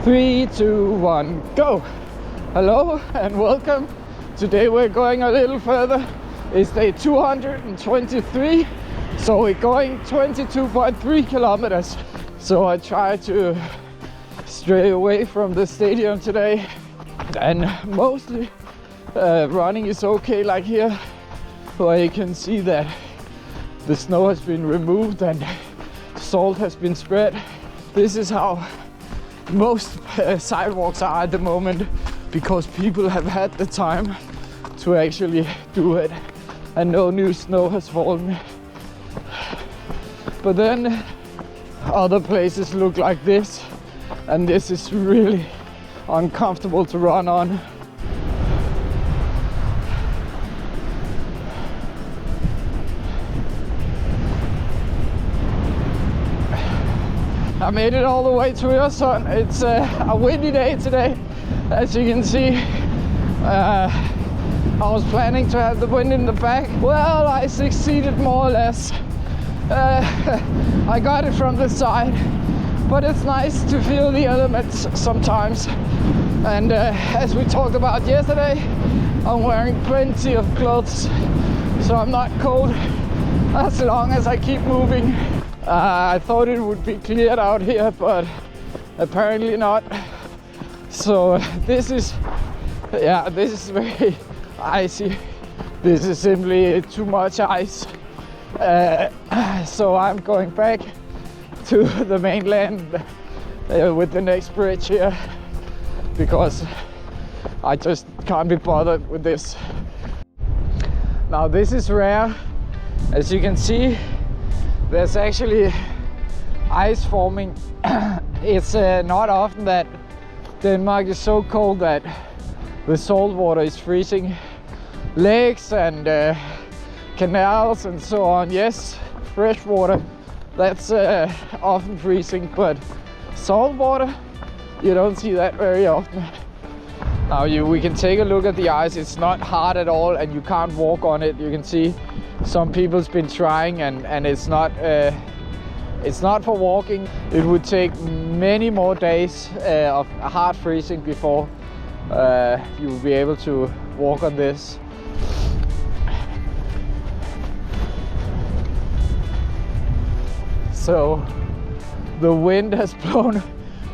3, 2, 1, go! Hello and welcome. Today we're going a little further. It's day 223, so we're going 22.3 kilometers. So I try to stray away from the stadium today, and mostly running is okay, like here where you can see that the snow has been removed and salt has been spread. This is how most sidewalks are at the moment, because people have had the time to actually do it and no new snow has fallen. But then other places look like this, and this is really uncomfortable to run on. I made it all the way to Öresund. It's a windy day today, as you can see. I was planning to have the wind in the back. Well, I succeeded more or less. I got it from the side, but it's nice to feel the elements sometimes. And as we talked about yesterday, I'm wearing plenty of clothes, so I'm not cold as long as I keep moving. I thought it would be cleared out here, but apparently not. So this is very icy. This is simply too much ice. So I'm going back to the mainland with the next bridge here, because I just can't be bothered with this. Now this is rare. As you can see, there's actually ice forming. It's not often that Denmark is so cold that the salt water is freezing lakes and canals and so on. Yes, fresh water, that's often freezing, but salt water, you don't see that very often. Now we can take a look at the ice. It's not hard at all, and you can't walk on it. You can see some people's been trying, and it's not for walking. It would take many more days of hard freezing before you will be able to walk on this. So the wind has blown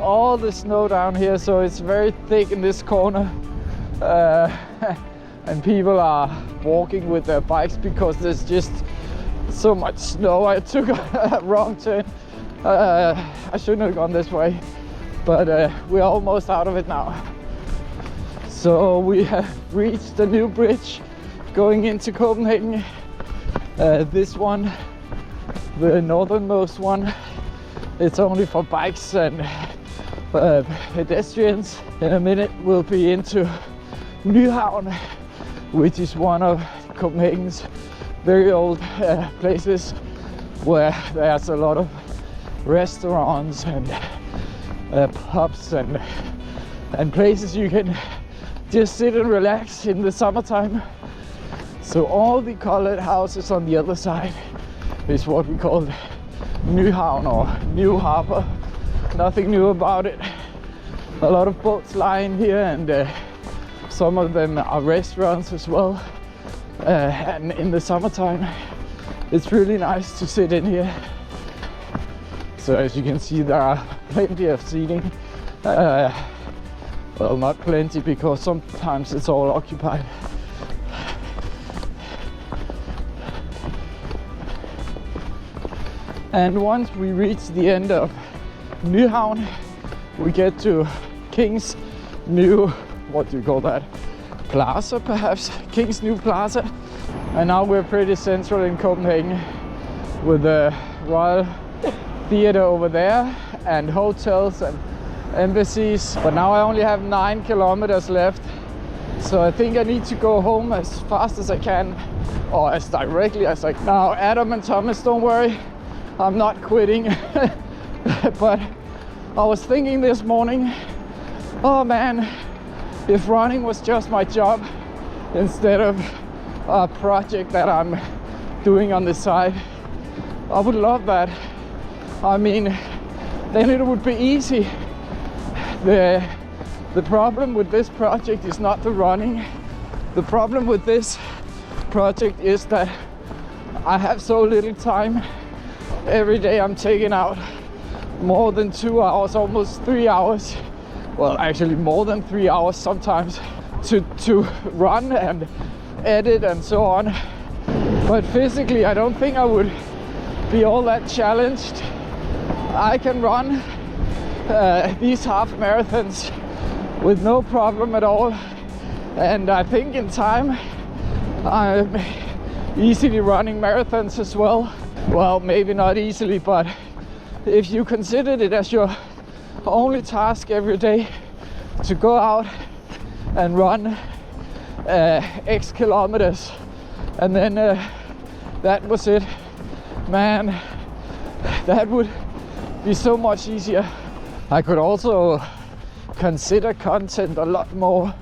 all the snow down here, so it's very thick in this corner. And people are walking with their bikes because there's just so much snow. I took a wrong turn. I shouldn't have gone this way, but we're almost out of it now. So we have reached the new bridge going into Copenhagen. This one, the northernmost one, it's only for bikes and pedestrians. In a minute we'll be into Nyhavn, which is one of Copenhagen's very old places where there's a lot of restaurants and pubs and places you can just sit and relax in the summertime. So all the colored houses on the other side is what we call Nyhavn, or New Harbor. Nothing new about it. A lot of boats lying here, and some of them are restaurants as well. And in the summertime, it's really nice to sit in here. So as you can see, there are plenty of seating. Well, not plenty, because sometimes it's all occupied. And once we reach the end of Nyhavn, we get to King's New, what do you call that? Plaza, perhaps? King's New Plaza. And now we're pretty central in Copenhagen, with the Royal Theatre over there and hotels and embassies. But now I only have 9 kilometers left, so I think I need to go home as fast as I can, or as directly as I can. Now Adam and Thomas, don't worry, I'm not quitting. But I was thinking this morning, oh man, if running was just my job instead of a project that I'm doing on the side, I would love that. I mean, then it would be easy The problem with this project is not the running. The problem with this project is that I have so little time. Every day I'm taking out more than 2 hours, almost 3 hours. Well, actually more than 3 hours sometimes to run and edit and so on. But physically, I don't think I would be all that challenged. I can run these half marathons with no problem at all. And I think in time, I'm easily running marathons as well. Well, maybe not easily, but if you considered it as your only task every day to go out and run X kilometers, and then that was it, man, that would be so much easier. I could also consider content a lot more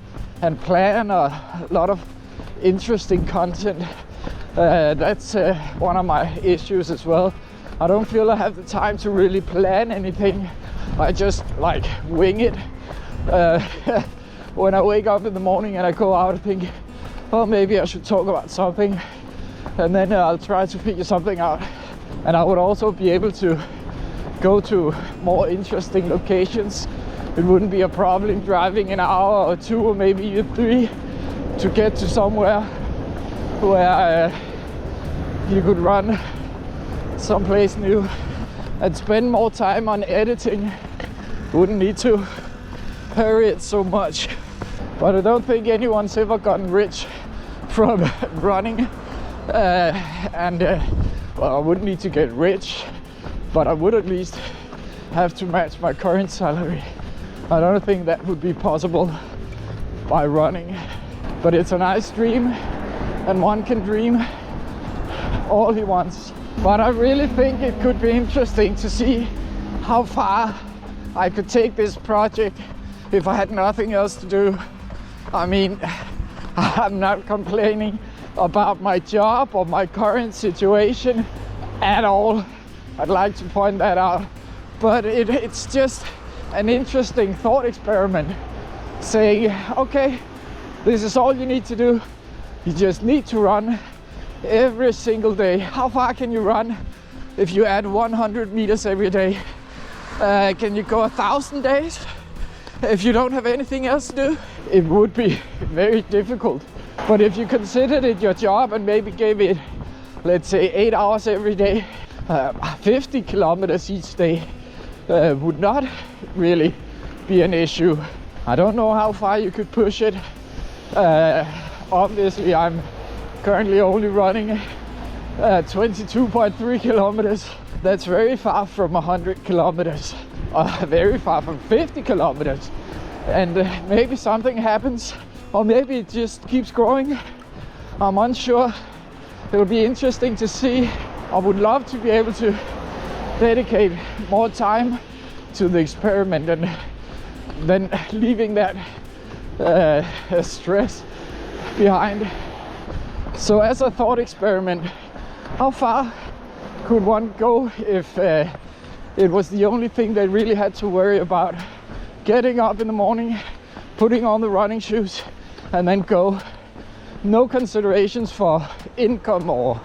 and plan a lot of interesting content. That's one of my issues as well. I don't feel I have the time to really plan anything. I just like wing it. When I wake up in the morning and I go out, I think, oh, maybe I should talk about something, and then I'll try to figure something out. And I would also be able to go to more interesting locations. It wouldn't be a problem driving an hour or two or maybe even 3 to get to somewhere where you could run someplace new and spend more time on editing. Wouldn't need to hurry it so much. But I don't think anyone's ever gotten rich from running. Well, I wouldn't need to get rich, but I would at least have to match my current salary. I don't think that would be possible by running. But it's a nice dream, and one can dream all he wants. But I really think it could be interesting to see how far I could take this project if I had nothing else to do. I mean, I'm not complaining about my job or my current situation at all. I'd like to point that out. But it's just an interesting thought experiment, saying, okay, this is all you need to do. You just need to run every single day. How far can you run if you add 100 meters every day? Can you go 1,000 days if you don't have anything else to do? It would be very difficult. But if you considered it your job and maybe gave it, let's say, 8 hours every day, 50 kilometers each day would not really be an issue. I don't know how far you could push it. Obviously, I'm currently only running 22.3 kilometers. That's very far from 100 kilometers, very far from 50 kilometers. And maybe something happens, or maybe it just keeps growing. I'm unsure. It'll be interesting to see. I would love to be able to dedicate more time to the experiment and then leaving that stress behind. So as a thought experiment, how far could one go if it was the only thing they really had to worry about? Getting up in the morning, putting on the running shoes, and then go. No considerations for income or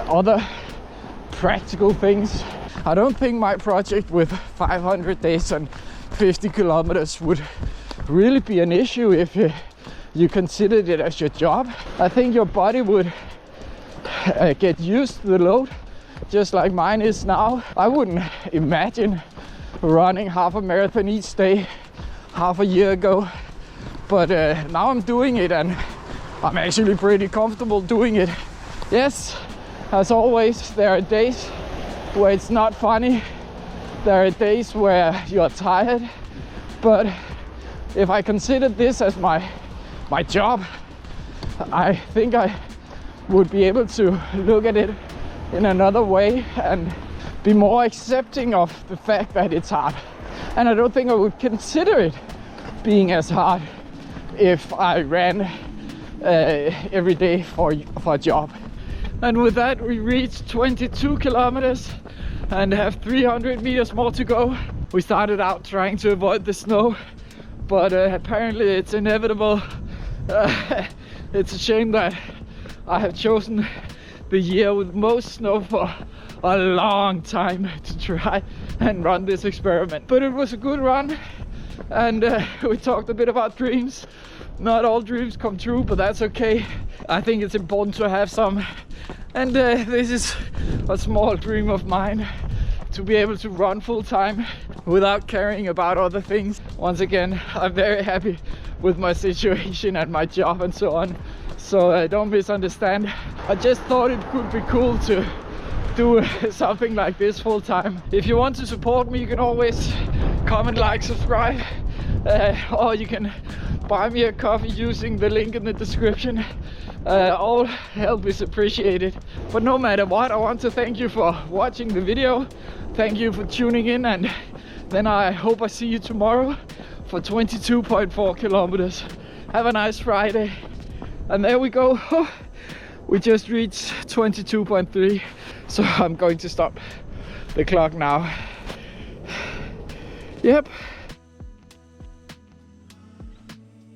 other practical things. I don't think my project with 500 days and 50 kilometers would really be an issue if you considered it as your job. I think your body would get used to the load, just like mine is now. I wouldn't imagine running half a marathon each day half a year ago, but now I'm doing it and I'm actually pretty comfortable doing it. Yes, as always, there are days where it's not funny. There are days where you're tired, but if I considered this as my job, I think I would be able to look at it in another way and be more accepting of the fact that it's hard. And I don't think I would consider it being as hard if I ran every day for a job. And with that, we reached 22 kilometers and have 300 meters more to go. We started out trying to avoid the snow, but apparently it's inevitable. It's a shame that I have chosen the year with most snow for a long time to try and run this experiment. But it was a good run, and we talked a bit about dreams. Not all dreams come true, but that's okay. I think it's important to have some, and this is a small dream of mine, to be able to run full time without caring about other things. Once again, I'm very happy with my situation and my job and so on, so don't misunderstand. I just thought it could be cool to do something like this full time. If you want to support me, you can always comment, like, subscribe, or you can buy me a coffee using the link in the description. All help is appreciated. But no matter what, I want to thank you for watching the video. Thank you for tuning in, and then I hope I see you tomorrow for 22.4 kilometers. Have a nice Friday. And there we go. We just reached 22.3, so I'm going to stop the clock now. Yep.